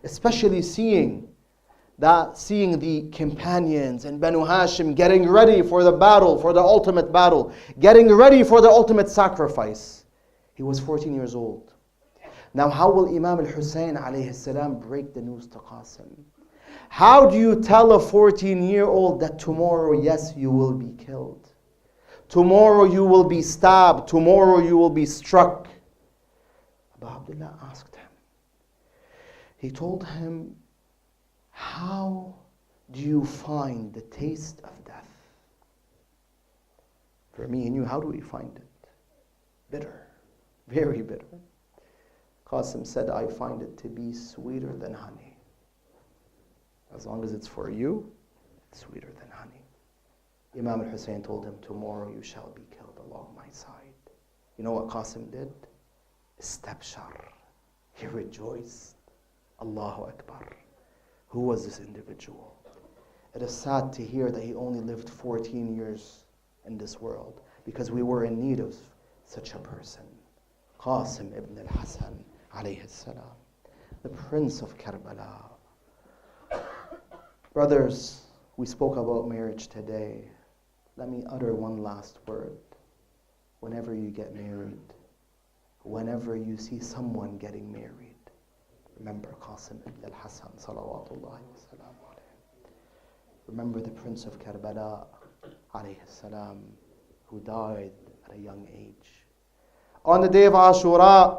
especially seeing the companions and Banu Hashim getting ready for the battle, for the ultimate battle, getting ready for the ultimate sacrifice. He was 14 years old. Now how will Imam al-Hussein alayhi salam break the news to Qasim? How do you tell a 14-year-old that tomorrow, yes, you will be killed? Tomorrow you will be stabbed. Tomorrow you will be struck. Abu Abdullah asked him. He told him, how do you find the taste of death? For me and you, how do we find it? Bitter. Very bitter. Qasim said, I find it to be sweeter than honey. As long as it's for you, it's sweeter than honey. Imam al-Hussein told him, tomorrow you shall be killed along my side. You know what Qasim did? Istabshar. He rejoiced. Allahu Akbar. Who was this individual? It is sad to hear that he only lived 14 years in this world, because we were in need of such a person. Qasim ibn al-Hassan alayhi salam, the prince of Karbala. Brothers, we spoke about marriage today. Let me utter one last word. Whenever you get married, whenever you see someone getting married, remember Qasim ibn al-Hassan salawatullahi wa salam alayhi. Remember the prince of Karbala alayhi salam, who died at a young age. On the day of Ashura,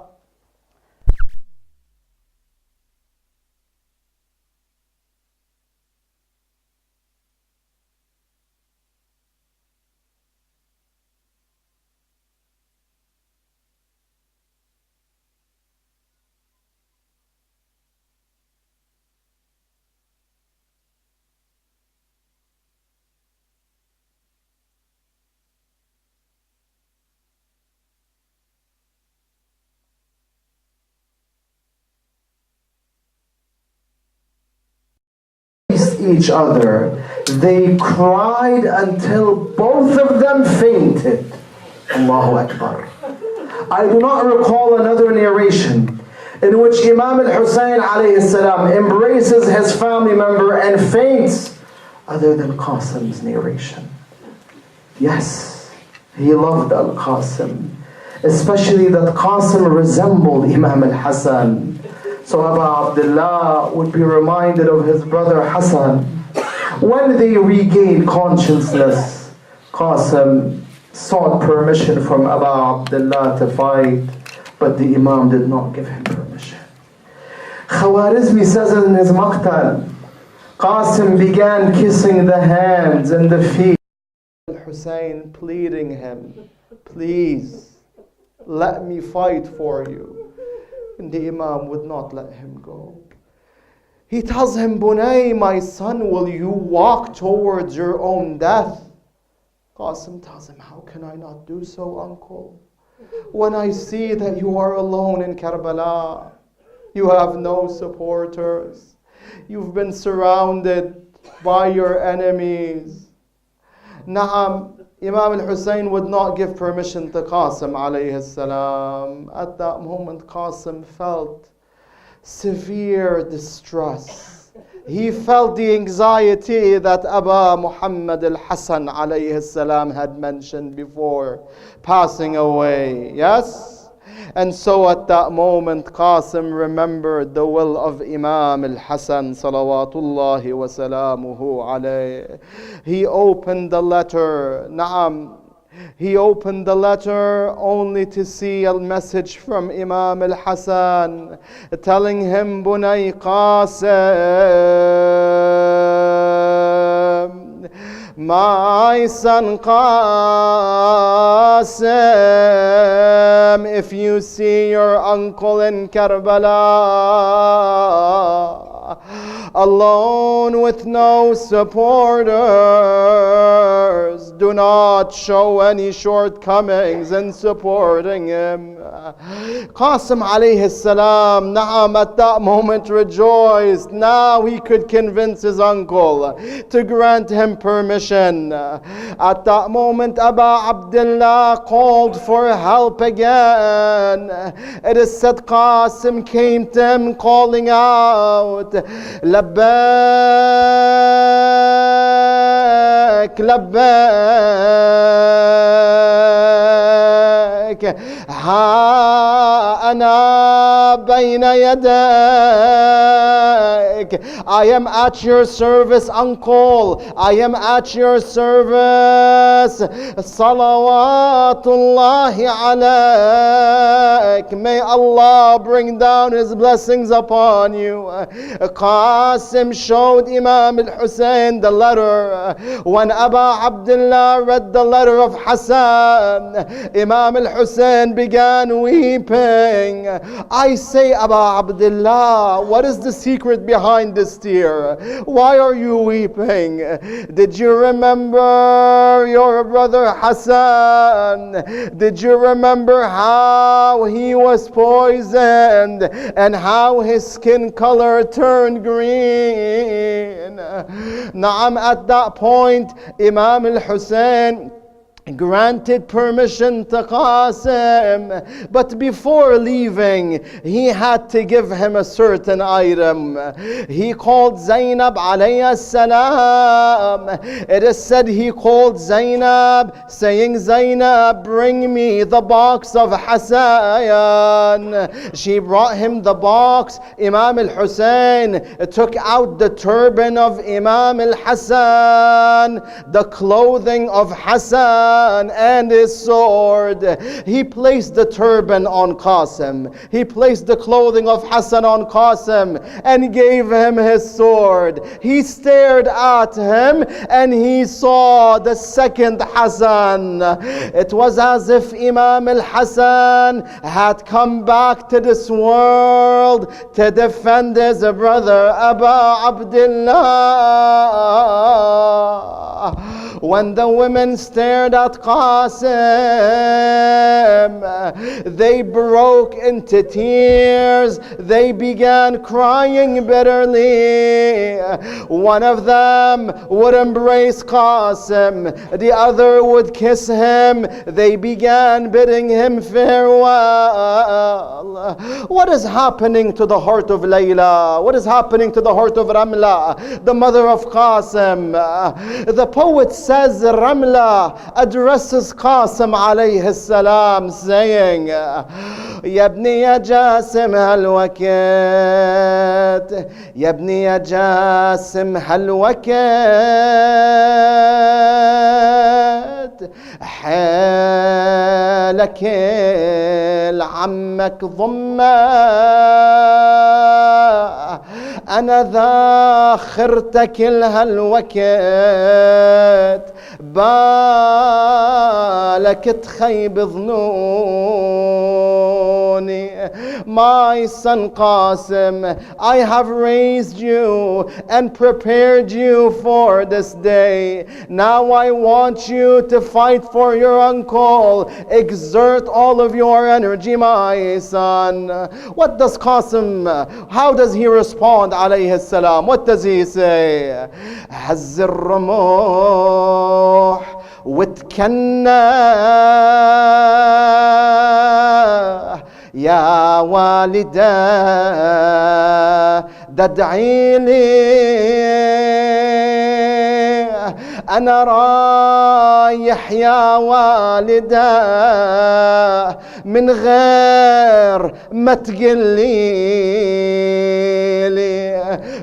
each other. They cried until both of them fainted. Allahu Akbar. I do not recall another narration in which Imam al-Hussein alayhi salam embraces his family member and faints other than Qasim's narration. Yes, he loved al-Qasim, especially that Qasim resembled Imam al-Hassan. So Abu Abdullah would be reminded of his brother Hassan. When they regained consciousness, Qasim sought permission from Abu Abdullah to fight, but the Imam did not give him permission. Khawarizmi says in his Maqtal, Qasim began kissing the hands and the feet. Hussein pleading him, please, let me fight for you. And the Imam would not let him go. He tells him, Bunay, my son, will you walk towards your own death? Qasim tells him, how can I not do so, uncle? When I see that you are alone in Karbala, you have no supporters, you've been surrounded by your enemies. Na'am, Imam al-Hussein would not give permission to Qasim alayhi salam. At that moment, Qasim felt severe distress. He felt the anxiety that Aba Muhammad al-Hassan alayhi salam had mentioned before, passing away. Yes? And so at that moment, Qasim remembered the will of Imam al-Hassan salawatullahi wa salamuhu alayh. He opened the letter. Naam. He opened the letter only to see a message from Imam al-Hassan telling him, Bunay Qasim, my son Qasim, if you see your uncle in Karbala, alone with no supporters. Do not show any shortcomings in supporting him. Qasim alayhi salam, na'am, at that moment rejoiced. Now he could convince his uncle to grant him permission. At that moment, Abu Abdullah called for help again. It is said Qasim came to him calling out, Labbaik, Labbaik, Ha ana bayna yadak. I am at your service, uncle. I am at your service. Salawatullahi alayk. May Allah bring down His blessings upon you. Qasim showed Imam al-Hussein the letter. When Abu Abdullah read the letter of Hassan, Imam al-Hussein began weeping. I say, Abu Abdullah, what is the secret behind this tear? Why are you weeping? Did you remember your brother Hassan? Did you remember how he was poisoned and how his skin color turned green? Naam, at that point, Imam al-Hussein granted permission to Qasim, but before leaving he had to give him a certain item. He called Zainab alayhi salam. It is said he called Zainab saying, Zainab, bring me the box of Hassan. She brought him the box. Imam al-Hussein took out the turban of Imam al-Hassan, the clothing of Hassan, and his sword. He placed the turban on Qasim. He placed the clothing of Hassan on Qasim and gave him his sword. He stared at him and he saw the second Hassan. It was as if Imam al-Hassan had come back to this world to defend his brother Abu Abdullah. When the women stared at Qasim, they broke into tears. They began crying bitterly. One of them would embrace Qasim, the other would kiss him. They began bidding him farewell. What is happening to the heart of Layla? What is happening to the heart of Ramla, the mother of Qasim? The poet says Ramla addresses Qasim alayhi salam saying, Ya ibne ya Jasim hal wakat, Ya ibne ya Jasim hal wakat, حالك لعمك ضمه أنا ذا خرتك الهلوكت بالك تخيب ظنوني. My son Qasim, I have raised you and prepared you for this day. Now I want you to fight for your uncle. Exert all of your energy, my son. What does Qasim, how does he respond alayhi salam? What does he say? هز الرموح وتكنى يا والدة ددعي لي أنا رايح يا والدة من غير ما تقلي لي.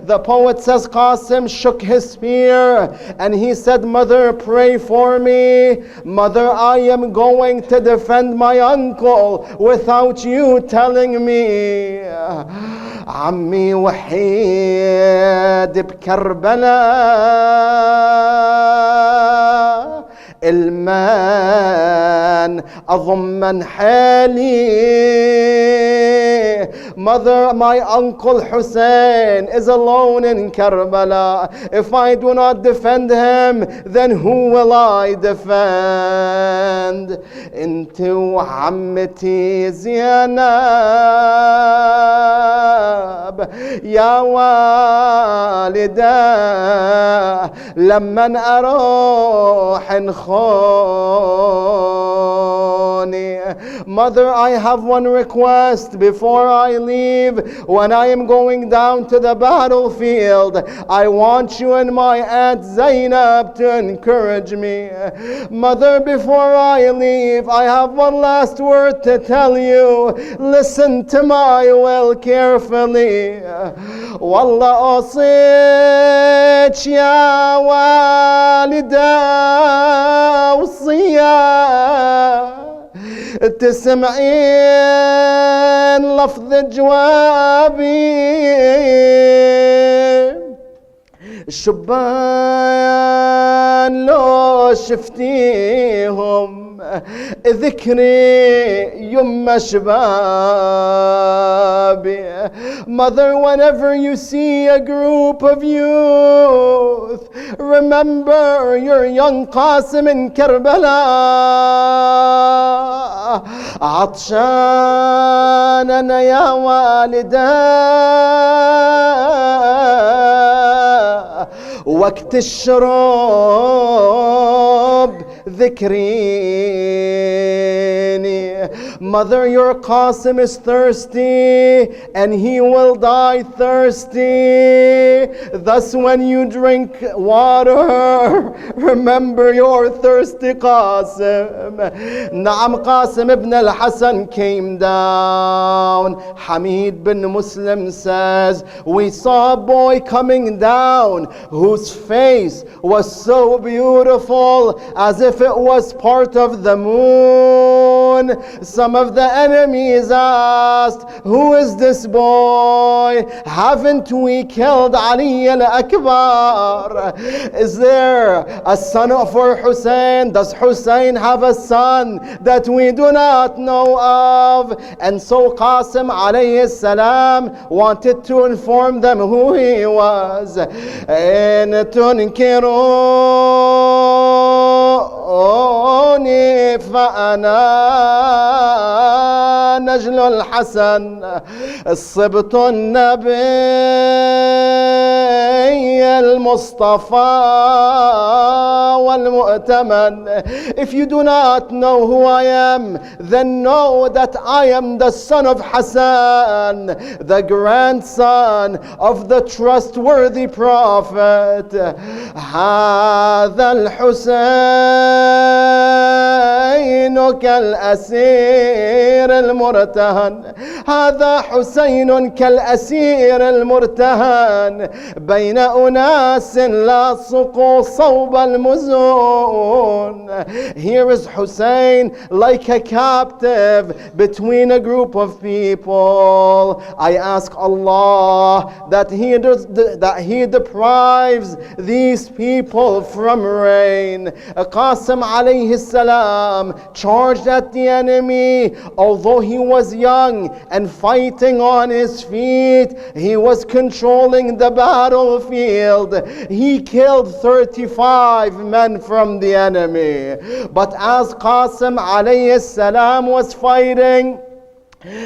The poet says Qasim shook his spear and he said, Mother, pray for me. Mother, I am going to defend my uncle without you telling me. عمي وحيد بكربلاء المان أضمن حالي Mother, my uncle Hussein is alone in Karbala. If I do not defend him, then who will I defend? Into عمتي زينب يا والدة لمن أروح نخوني. Mother, I have one request before I leave. When I am going down to the battlefield, I want you and my aunt Zainab to encourage me. Mother, before I leave, I have one last word to tell you. Listen to my will carefully. والله أوصيك يا والدة وصية تسمعين لفظ جوابي. الشبان لو شفتيهم ذكري يم شبابي. Mother, whenever you see a group of youth, remember your young Qasim in Karbala. عطشان أنا يا والدة وقت الشرب ذكريني. Mother, your Qasim is thirsty and he will die thirsty. Thus when you drink water, remember your thirsty Qasim. Naam, Qasim ibn al-Hassan came down. Hamid bin Muslim says, we saw a boy coming down whose face was so beautiful as if it was part of the moon. Some of the enemies asked, who is this boy? Haven't we killed Ali al-Akbar? Is there a son for Hussein? Does Hussein have a son that we do not know of? And so Qasim alayhi salam wanted to inform them who he was. إن تنكروني فأنا نجل الحسن الصبط النبي المصطفى والمؤتمن. If you do not know who I am, then know that I am the son of Hassan, the grandson of the trustworthy prophet. هذا الحسين كالأسير المرتهن. هذا حسين كالأسير المرتهن بين أناس لاصقوا صوب المزون. Here is Hussein like a captive between a group of people. I ask Allah that He deprives these people from rain. Qasim alayhi salam charged at the enemy. Although he was young and fighting on his feet, he was controlling the battlefield. He killed 35 men from the enemy. But as Qasim alayhi salam was fighting,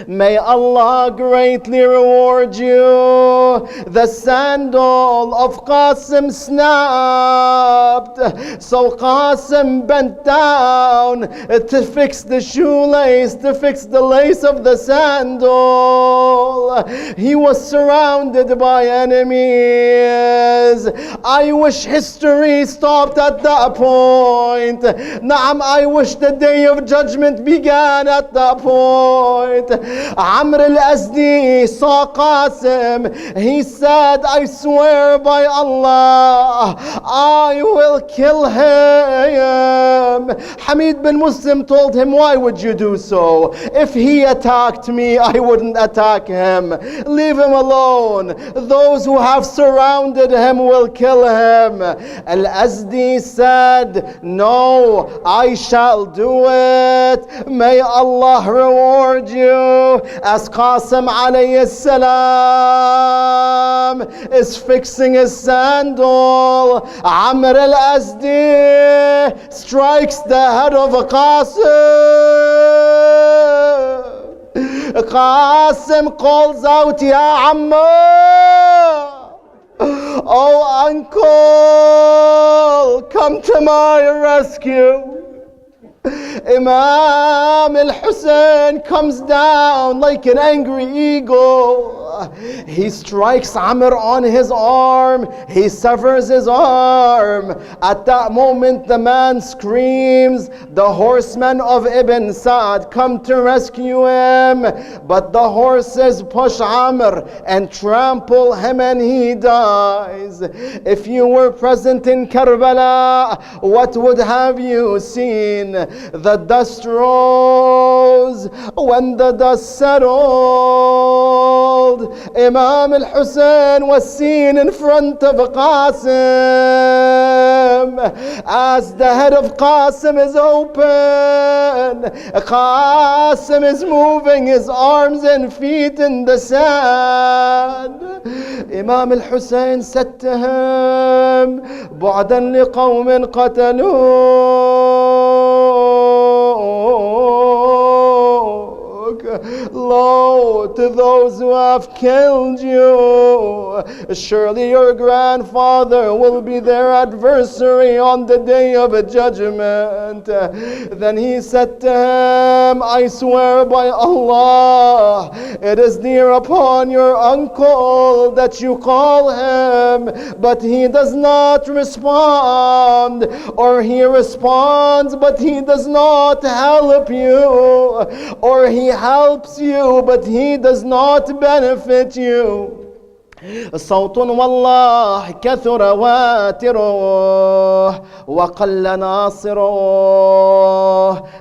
may Allah greatly reward you. The sandal of Qasim snapped. So Qasim bent down to fix the shoelace, to fix the lace of the sandal. He was surrounded by enemies. I wish history stopped at that point. Naam, I wish the day of judgment began at that point. Amr al-Azdi saw Qasim. He said, I swear by Allah, I will kill him. Hamid bin Muslim told him, why would you do so? If he attacked me, I wouldn't attack him. Leave him alone. Those who have surrounded him will kill him. Al-Azdi said, no, I shall do it. May Allah reward you. you. As Qasim alayhi salam is fixing his sandal, Amr al-Asdi strikes the head of Qasim. Qasim calls out, Ya Amma, oh uncle, come to my rescue. Imam al-Hussein comes down like an angry eagle. He strikes Amr on his arm. He severs his arm. At that moment, the man screams. The horsemen of Ibn Sa'd come to rescue him. But the horses push Amr and trample him, and he dies. If you were present in Karbala, what would have you seen? The dust rose. When the dust settled, Imam al-Hussein was seen in front of Qasim. As the head of Qasim is open, Qasim is moving his arms and feet in the sand. Imam al-Hussein said to him, بعدا لقوم قتلوك, lo, to those who have killed you, surely your grandfather will be their adversary on the day of judgment. Then he said to him, I swear by Allah, it is near upon your uncle that you call him, but he does not respond, or he responds but he does not help you, or he helps you but he does not benefit you. صوت والله كثر واتره وقل ناصره.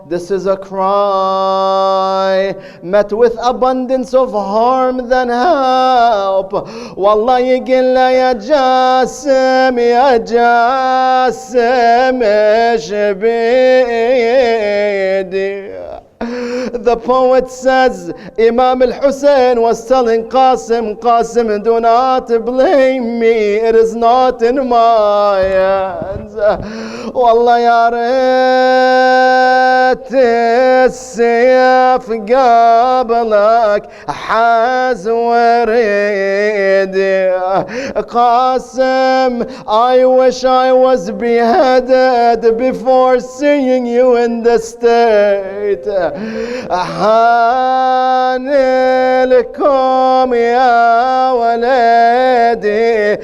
This is a cry met with abundance of harm than help. والله يقل يا جاسم يا جاسم ايش بيدي. The poet says Imam al-Hussein was telling Qasim, Qasim, do not blame me, it is not in my hands. Wallah ya ريت السيف قبلك حاز وريدي. Qasim, I wish I was beheaded before seeing you in the state. أحاني لكم يا ولدي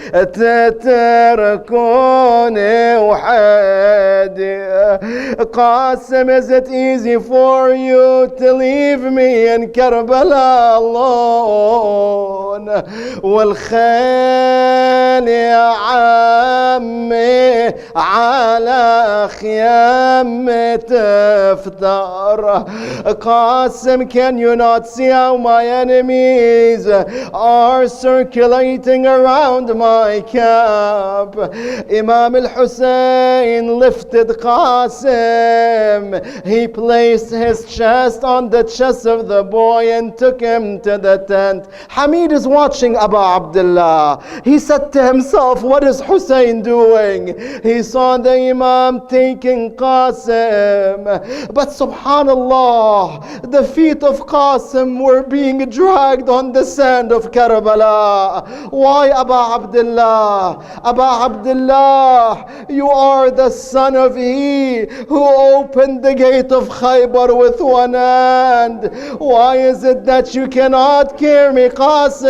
تتركوني وحدي. Qasim, is it easy for you to leave me in Karbala alone? والخيل يا عمي على خيام تفتر. Qasim, can you not see how my enemies are circulating around my camp? Imam al-Hussein lifted Qasim. He placed his chest on the chest of the boy and took him to the tent. Hamid is watching Abu Abdullah. He said to himself, what is Hussein doing? He saw the Imam taking Qasim. But subhanallah, the feet of Qasim were being dragged on the sand of Karbala. Why, Abu Abdullah? Abu Abdullah, you are the son of he who opened the gate of Khaybar with one hand. Why is it that you cannot carry me, Qasim?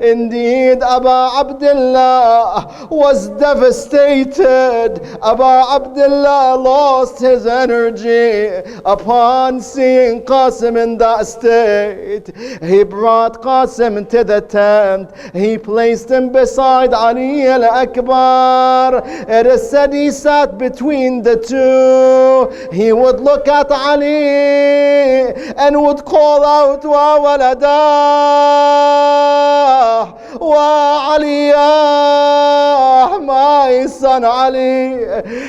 Indeed, Abu Abdullah was devastated. Abu Abdullah lost his energy upon seeing Qasim in that state. He brought Qasim to the tent. He placed him beside Ali al-Akbar. It is said he sat between the two. He would look at Ali and would call out, wa waladah, wa aliyah, my son Ali.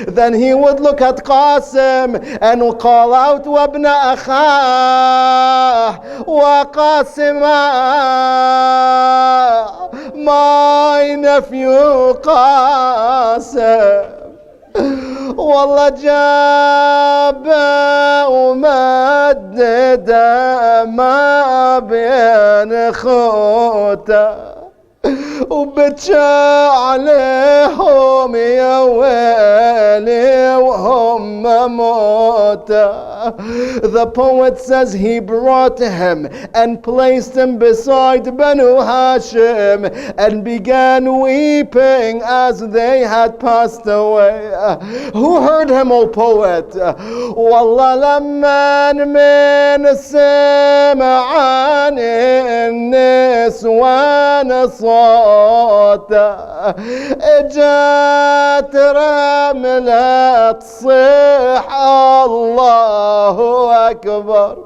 Then he would look at Qasim and call out, وابن أخاه وقاسما, my nephew Qasim. والله جاب ومدد ما بين خوته وبكى عليهم يا ويلي وهم موتى. The poet says he brought him and placed him beside Banu Hashim and began weeping as they had passed away. Who heard him, O poet? والله لما من سمع عن النسوان صوته اجت رملة تصيح الله أكبر.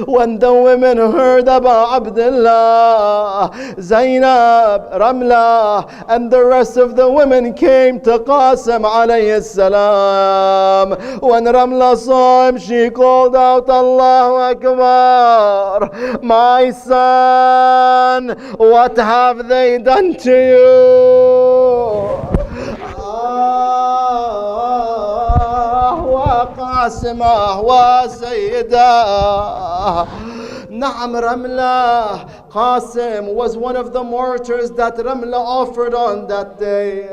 When the women heard about Abdullah, Zainab, Ramla, and the rest of the women came to Qasim alayhi salam. When Ramla saw him, she called out, Allahu Akbar, my son, what have they done to you? وقاسمة وسيدة. نعم رملة. Qasim was one of the martyrs that Ramla offered on that day.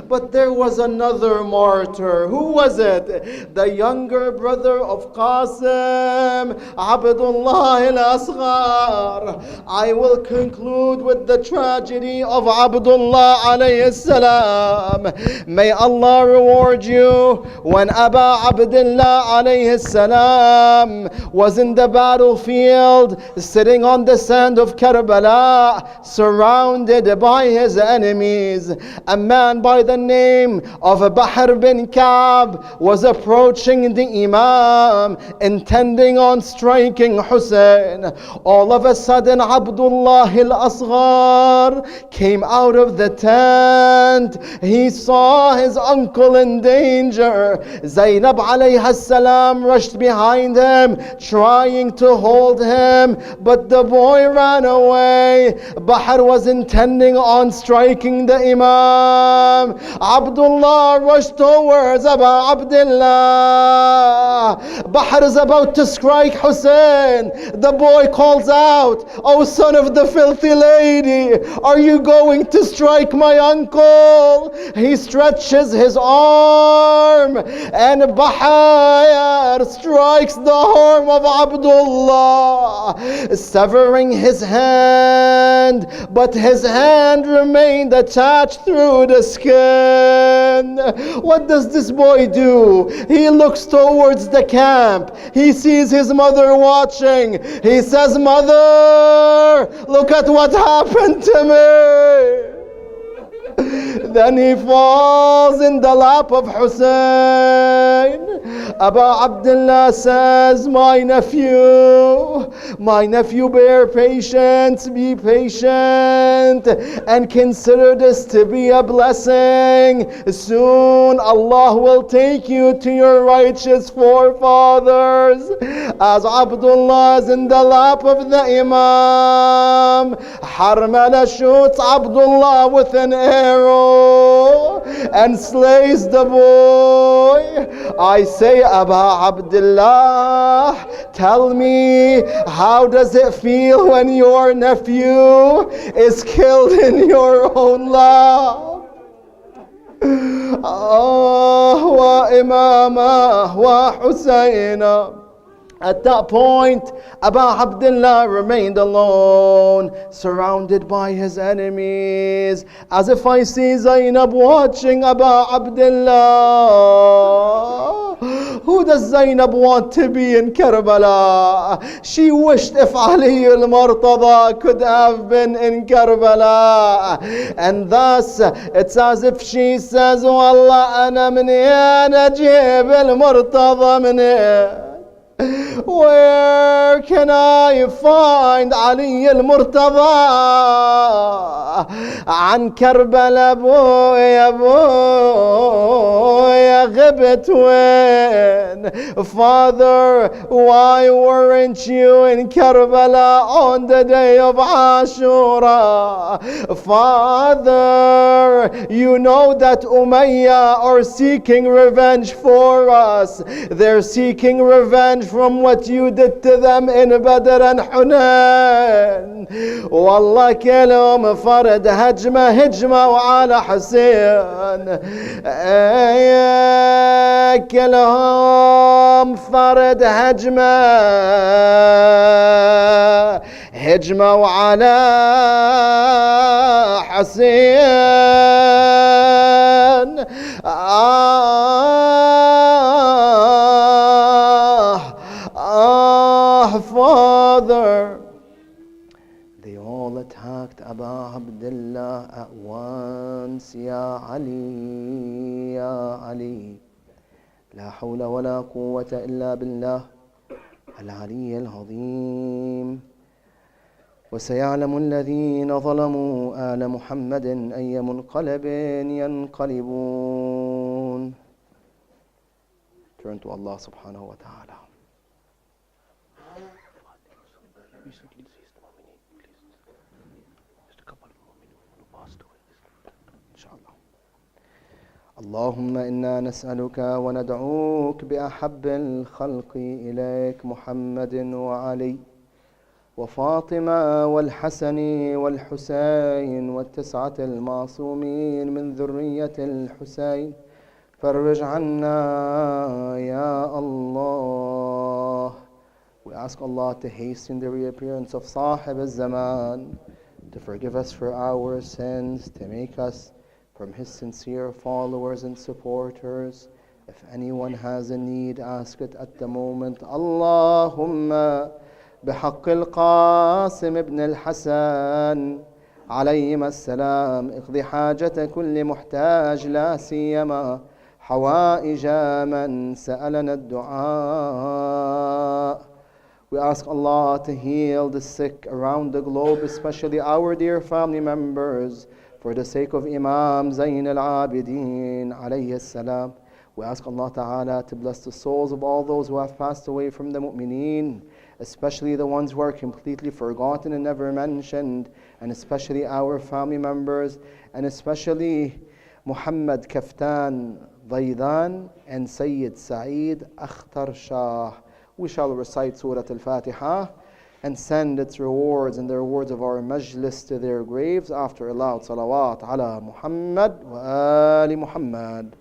But there was another martyr. Who was it? The younger brother of Qasim, Abdullah al-Asghar. I will conclude with the tragedy of Abdullah alayhi salam. May Allah reward you. When Aba Abdullah alayhi salam was in the battlefield, sitting on the sand of Karbala, surrounded by his enemies, a man by the name of Bahr bin Ka'b was approaching the Imam, intending on striking Hussein. All of a sudden, Abdullah al-Asghar came out of the tent. He saw his uncle in danger. Zainab alayhi salam rushed behind him, trying to hold him, but the boy ran away. Bahr was intending on striking the Imam. Abdullah rushed towards Abu Abdullah. Bahr is about to strike Hussein. The boy calls out, "Oh son of the filthy lady, are you going to strike my uncle?" He stretches his arm and Bahr strikes the arm of Abdullah, severing his hand, but his hand remained attached through the skin. What does this boy do? He looks towards the camp. He sees his mother watching. He says, "Mother, look at what happened to me." Then he falls in the lap of Hussein. Abu Abdullah says, my nephew, bear patience, be patient, and consider this to be a blessing. Soon Allah will take you to your righteous forefathers. As Abdullah is in the lap of the Imam, Harmala shoots Abdullah with an arrow and slays the boy. I say, Abu Abdullah, tell me, how does it feel when your nephew is killed in your own lap? Wa Imama wa Husayna. At that point, Abu Abdullah remained alone, surrounded by his enemies, as if I see Zainab watching Abu Abdullah. Who does Zainab want to be in Karbala? She wished if Ali al-Murtada could have been in Karbala. And thus, it's as if she says, Wallah ana min ya najib al-Murtada min. Where can I find علي المرتضى عن كربلاء ابويا ابويا غبت وين Father, why weren't you in Karbala on the day of Ashura? Father, you know that Umayyah are seeking revenge for us. They're seeking revenge from what you did to them in Badr and Hunain. والله كلهم فرد هجمة وعلى حسين كلهم فرد هجمة وعلى حسين Father, they all attacked Abu Abdullah at once. Ya Ali, Ya Ali, لا حول ولا قوة إلا بالله العلي العظيم. وسيعلم الذين ظلموا آل محمد أي منقلب ينقلبون. Turn to Allah subhanahu wa ta'ala. اللهم إنا نسألك وندعوك بأحب الخلق إليك محمد وعلي وفاطمة والحسن والحسين والتسعة المعصومين من ذرية الحسين فرج عنا يا Allah. We ask Allah to hasten the reappearance of Sahib al-Zaman, to forgive us for our sins, to make us from his sincere followers and supporters. If anyone has a need, ask it at the moment. Allahumma بحق القاسم ابن الحسن عليهما السلام اقضي حاجة كل محتاج لا سيما حوائج من سألنا الدعاء. We ask Allah to heal the sick around the globe, especially our dear family members, for the sake of Imam Zayn al-Abidin alayhi salam. We ask Allah Ta'ala to bless the souls of all those who have passed away from the mu'mineen, especially the ones who are completely forgotten and never mentioned, and especially our family members, and especially Muhammad Kaftan Daidan and Sayyid Saeed Akhtar Shah. We shall recite Surah Al-Fatiha and send its rewards and the rewards of our majlis to their graves after a loud salawat ala Muhammad wa ali Muhammad.